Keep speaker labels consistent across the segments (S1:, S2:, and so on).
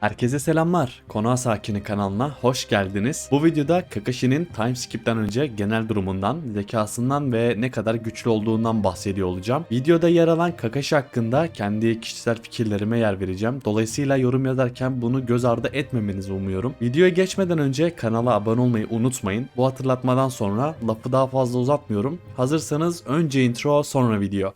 S1: Herkese selamlar. Konoha Sakini kanalına hoş geldiniz. Bu videoda Kakashi'nin time skip'ten önce genel durumundan, zekasından ve ne kadar güçlü olduğundan bahsediyor olacağım. Videoda yer alan Kakashi hakkında kendi kişisel fikirlerime yer vereceğim. Dolayısıyla yorum yazarken bunu göz ardı etmemenizi umuyorum. Videoya geçmeden önce kanala abone olmayı unutmayın. Bu hatırlatmadan sonra lafı daha fazla uzatmıyorum. Hazırsanız önce intro, sonra video.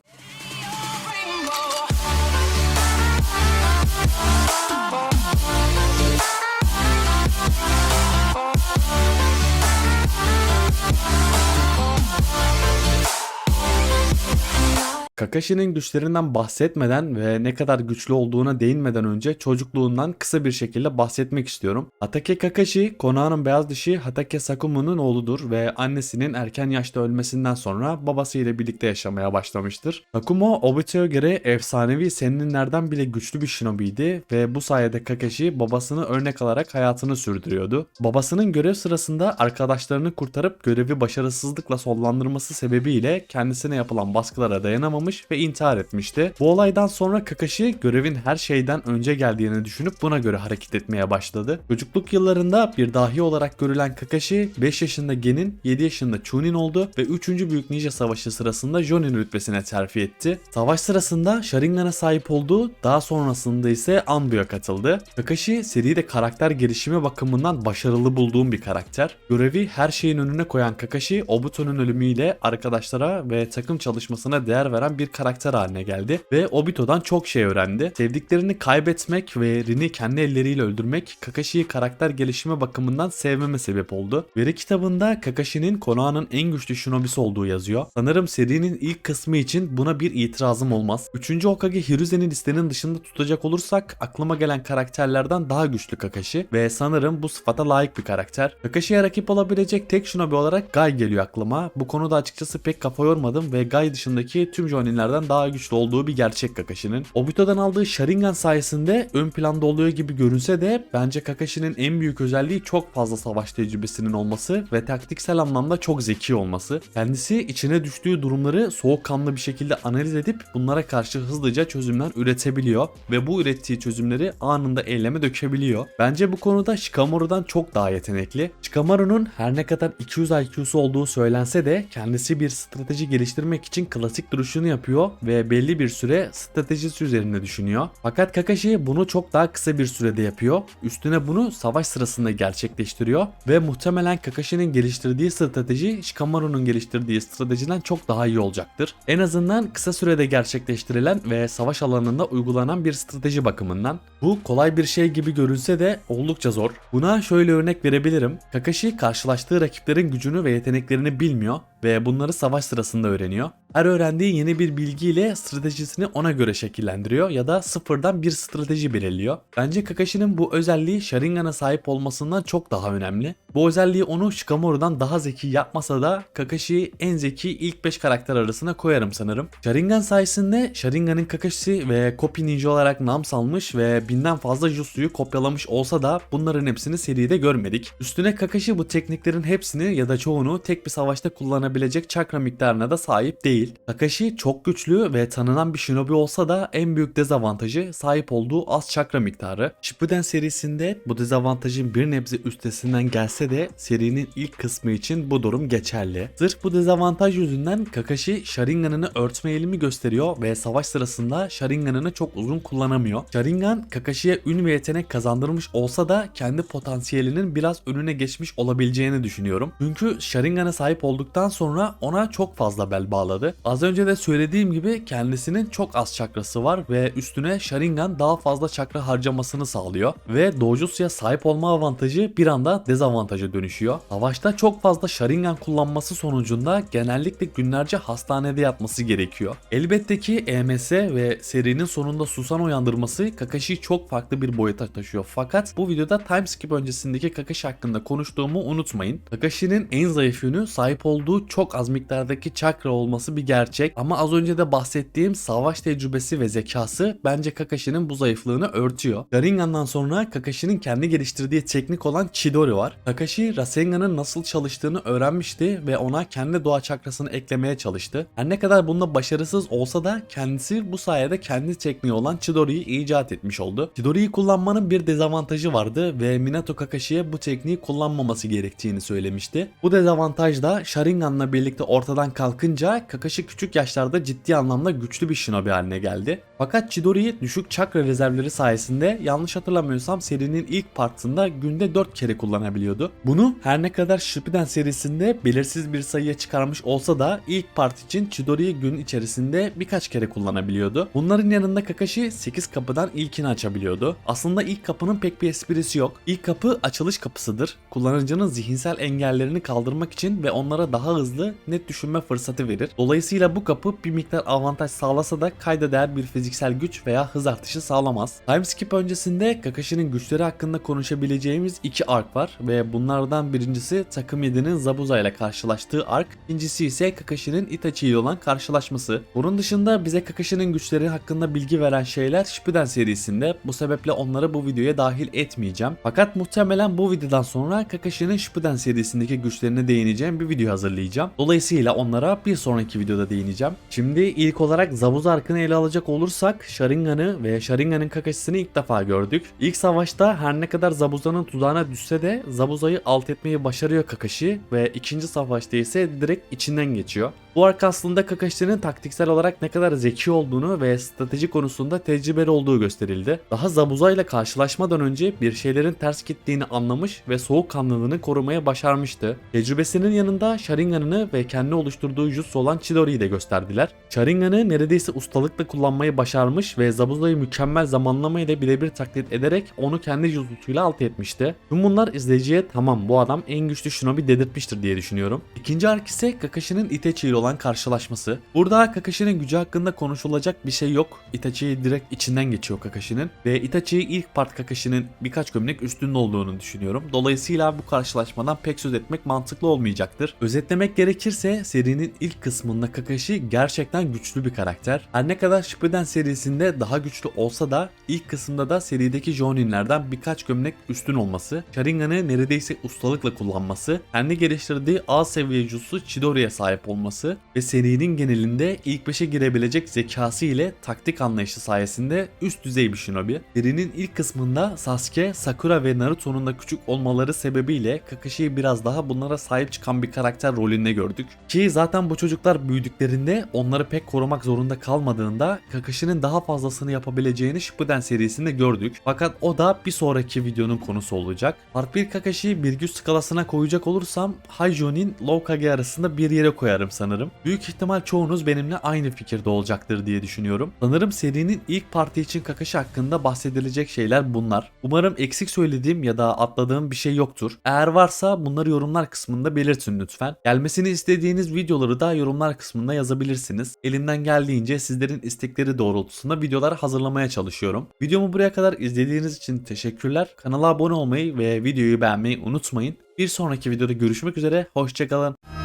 S1: Kakashi'nin güçlerinden bahsetmeden ve ne kadar güçlü olduğuna değinmeden önce çocukluğundan kısa bir şekilde bahsetmek istiyorum. Hatake Kakashi, Konoha'nın beyaz dişi Hatake Sakumo'nun oğludur ve annesinin erken yaşta ölmesinden sonra babasıyla birlikte yaşamaya başlamıştır. Sakumo, Obito'ya göre efsanevi Senninlerden bile güçlü bir shinobiydi ve bu sayede Kakashi babasını örnek alarak hayatını sürdürüyordu. Babasının görev sırasında arkadaşlarını kurtarıp görevi başarısızlıkla sonlandırması sebebiyle kendisine yapılan baskılara dayanamamış ve intihar etmişti. Bu olaydan sonra Kakashi görevin her şeyden önce geldiğini düşünüp buna göre hareket etmeye başladı. Çocukluk yıllarında bir dahi olarak görülen Kakashi 5 yaşında Genin, 7 yaşında Chunin oldu ve 3. Büyük Ninja Savaşı sırasında Jonin rütbesine terfi etti. Savaş sırasında Sharingan'a sahip oldu, daha sonrasında ise Anbu'ya katıldı. Kakashi seride karakter gelişimi bakımından başarılı bulduğum bir karakter. Görevi her şeyin önüne koyan Kakashi, Obito'nun ölümüyle arkadaşlara ve takım çalışmasına değer veren bir karakter haline geldi ve Obito'dan çok şey öğrendi. Sevdiklerini kaybetmek ve Rin'i kendi elleriyle öldürmek Kakashi'yi karakter gelişimi bakımından sevmeme sebep oldu. Veri kitabında Kakashi'nin Konoha'nın en güçlü shinobisi olduğu yazıyor. Sanırım serinin ilk kısmı için buna bir itirazım olmaz. 3. Hokage Hiruzen'i listenin dışında tutacak olursak aklıma gelen karakterlerden daha güçlü Kakashi ve sanırım bu sıfata layık bir karakter. Kakashi'ye rakip olabilecek tek shinobi olarak Gai geliyor aklıma. Bu konuda açıkçası pek kafa yormadım ve Gai dışındaki tüm Jonin'lerden daha güçlü olduğu bir gerçek Kakashi'nin. Obito'dan aldığı Sharingan sayesinde ön planda oluyor gibi görünse de bence Kakashi'nin en büyük özelliği çok fazla savaş tecrübesinin olması ve taktiksel anlamda çok zeki olması. Kendisi içine düştüğü durumları soğukkanlı bir şekilde analiz edip bunlara karşı hızlıca çözümler üretebiliyor ve bu ürettiği çözümleri anında eyleme dökebiliyor. Bence bu konuda Shikamaru'dan çok daha yetenekli. Shikamaru'nun her ne kadar 200 IQ'su olduğu söylense de kendisi bir strateji geliştirmek için klasik duruşunu yapıyor ve belli bir süre stratejisi üzerinde düşünüyor. Fakat Kakashi bunu çok daha kısa bir sürede yapıyor. Üstüne bunu savaş sırasında gerçekleştiriyor ve muhtemelen Kakashi'nin geliştirdiği strateji Shikamaru'nun geliştirdiği stratejiden çok daha iyi olacaktır. En azından kısa sürede gerçekleştirilen ve savaş alanında uygulanan bir strateji bakımından. Bu kolay bir şey gibi görünse de oldukça zor. Buna şöyle örnek verebilirim. Kakashi karşılaştığı rakiplerin gücünü ve yeteneklerini bilmiyor ve bunları savaş sırasında öğreniyor. Her öğrendiği yeni bir bilgiyle stratejisini ona göre şekillendiriyor ya da sıfırdan bir strateji belirliyor. Bence Kakashi'nin bu özelliği Sharingan'a sahip olmasından çok daha önemli. Bu özelliği onu Shikamaru'dan daha zeki yapmasa da Kakashi'yi en zeki ilk 5 karakter arasına koyarım sanırım. Sharingan sayesinde Sharingan'ın Kakashi'si ve Copy Ninja olarak nam salmış ve 1000'den fazla jutsuyu kopyalamış olsa da bunların hepsini seride görmedik. Üstüne Kakashi bu tekniklerin hepsini ya da çoğunu tek bir savaşta kullanabilecek çakra miktarına da sahip değil. Kakashi çok güçlü ve tanınan bir shinobi olsa da en büyük dezavantajı sahip olduğu az çakra miktarı. Shippuden serisinde bu dezavantajın bir nebze üstesinden gelse de serinin ilk kısmı için bu durum geçerli. Sırf bu dezavantaj yüzünden Kakashi Sharingan'ını örtme eğilimi gösteriyor ve savaş sırasında Sharingan'ını çok uzun kullanamıyor. Sharingan Kakashi'ye ün ve yetenek kazandırmış olsa da kendi potansiyelinin biraz önüne geçmiş olabileceğini düşünüyorum. Çünkü Sharingan'a sahip olduktan sonra ona çok fazla bel bağladı. Az önce de söylediğim gibi kendisinin çok az çakrası var ve üstüne Sharingan daha fazla çakra harcamasını sağlıyor ve Dojutsu'ya sahip olma avantajı bir anda dezavantaja dönüşüyor. Savaşta çok fazla Sharingan kullanması sonucunda genellikle günlerce hastanede yatması gerekiyor. Elbette ki EMS ve serinin sonunda Susan uyandırması Kakashi'yi çok farklı bir boyuta taşıyor. Fakat bu videoda time skip öncesindeki Kakashi hakkında konuştuğumu unutmayın. Kakashi'nin en zayıf yönü sahip olduğu olduğu çok az miktardaki çakra olması bir gerçek ama az önce de bahsettiğim savaş tecrübesi ve zekası bence Kakashi'nin bu zayıflığını örtüyor. Sharingan'dan sonra Kakashi'nin kendi geliştirdiği teknik olan Chidori var. Kakashi Rasengan'ın nasıl çalıştığını öğrenmişti ve ona kendi doğa çakrasını eklemeye çalıştı. Her ne kadar bunda başarısız olsa da kendisi bu sayede kendi tekniği olan Chidori'yi icat etmiş oldu. Chidori'yi kullanmanın bir dezavantajı vardı ve Minato Kakashi'ye bu tekniği kullanmaması gerektiğini söylemişti. Bu dezavantaj da Sharingan'la birlikte ortadan kalkınca Kakashi küçük yaşlarda ciddi anlamda güçlü bir shinobi haline geldi. Fakat Chidori'yi düşük çakra rezervleri sayesinde yanlış hatırlamıyorsam serinin ilk partında günde 4 kere kullanabiliyordu. Bunu her ne kadar Shippuden serisinde belirsiz bir sayıya çıkarmış olsa da ilk part için Chidori'yi gün içerisinde birkaç kere kullanabiliyordu. Bunların yanında Kakashi 8 kapıdan ilkini açabiliyordu. Aslında ilk kapının pek bir esprisi yok. İlk kapı açılış kapısıdır. Kullanıcının zihinsel engellerini kaldırmak için ve onlara daha hızlı, net düşünme fırsatı verir. Dolayısıyla bu kapı bir miktar avantaj sağlasa da kayda değer bir fiziksel güç veya hız artışı sağlamaz. Timeskip öncesinde Kakashi'nin güçleri hakkında konuşabileceğimiz iki ark var ve bunlardan birincisi takım 7'nin Zabuza ile karşılaştığı ark, ikincisi ise Kakashi'nin Itachi ile olan karşılaşması. Bunun dışında bize Kakashi'nin güçleri hakkında bilgi veren şeyler Shippuden serisinde, bu sebeple onları bu videoya dahil etmeyeceğim. Fakat muhtemelen bu videodan sonra Kakashi'nin Shippuden serisindeki güçlerine değineceğim bir video hazırlayacağım. Dolayısıyla onlara bir sonraki videoda değineceğim. Şimdi ilk olarak Zabuza arkını ele alacak olursak Sharingan'ı ve Sharingan'ın Kakashi'sini ilk defa gördük. İlk savaşta her ne kadar Zabuza'nın tuzağına düşse de Zabuza'yı alt etmeyi başarıyor Kakashi ve ikinci savaşta ise direkt içinden geçiyor. Bu ark aslında Kakashi'nin taktiksel olarak ne kadar zeki olduğunu ve strateji konusunda tecrübeli olduğu gösterildi. Daha Zabuza ile karşılaşmadan önce bir şeylerin ters gittiğini anlamış ve soğukkanlılığını korumaya başarmıştı. Tecrübesinin yanında Sharingan'ını ve kendi oluşturduğu jutsu olan Chidori'yi de gösterdiler. Sharingan'ı neredeyse ustalıkla kullanmayı başarmış ve Zabuza'yı mükemmel zamanlama ile birebir taklit ederek onu kendi jutsusuyla alt etmişti. Tüm bunlar izleyiciye tamam bu adam en güçlü shinobi dedirtmiştir diye düşünüyorum. İkinci ark ise Kakashi'nin Itachi ile olan karşılaşması. Burada Kakashi'nin gücü hakkında konuşulacak bir şey yok. Itachi direkt içinden geçiyor Kakashi'nin ve Itachi ilk part Kakashi'nin birkaç gömlek üstünde olduğunu düşünüyorum. Dolayısıyla bu karşılaşmadan pek söz etmek mantıklı olmayacaktır. Özetlemek gerekirse serinin ilk kısmında Kakashi gerçekten güçlü bir karakter. Her ne kadar Shippuden serisinde daha güçlü olsa da ilk kısımda da serideki Jounin'lerden birkaç gömlek üstün olması, Sharingan'ı neredeyse ustalıkla kullanması, kendi geliştirdiği A seviye jutsu Chidori'ye sahip olması ve serinin genelinde ilk 5'e girebilecek zekası ile taktik anlayışı sayesinde üst düzey bir shinobi. Serinin ilk kısmında Sasuke, Sakura ve Naruto'nun da küçük olmaları sebebiyle Kakashi'yi biraz daha bunlara sahip çıkan bir karakter rolünde gördük. Ki zaten bu çocuklar büyüdüklerinde onları pek korumak zorunda kalmadığında Kakashi'nin daha fazlasını yapabileceğini Shippuden serisinde gördük. Fakat o da bir sonraki videonun konusu olacak. Part 1 Kakashi'yi bir güç skalasına koyacak olursam Haijo'nin Low-Kage arasında bir yere koyarım sanırım. Büyük ihtimal çoğunuz benimle aynı fikirde olacaktır diye düşünüyorum. Sanırım serinin ilk parti için Kakashi hakkında bahsedilecek şeyler bunlar. Umarım eksik söylediğim ya da atladığım bir şey yoktur. Eğer varsa bunları yorumlar kısmında belirtin lütfen. Gelmesini istediğiniz videoları da yorumlar kısmında yazabilirsiniz. Elimden geldiğince sizlerin istekleri doğrultusunda videolar hazırlamaya çalışıyorum. Videomu buraya kadar izlediğiniz için teşekkürler. Kanala abone olmayı ve videoyu beğenmeyi unutmayın. Bir sonraki videoda görüşmek üzere. Hoşça kalın.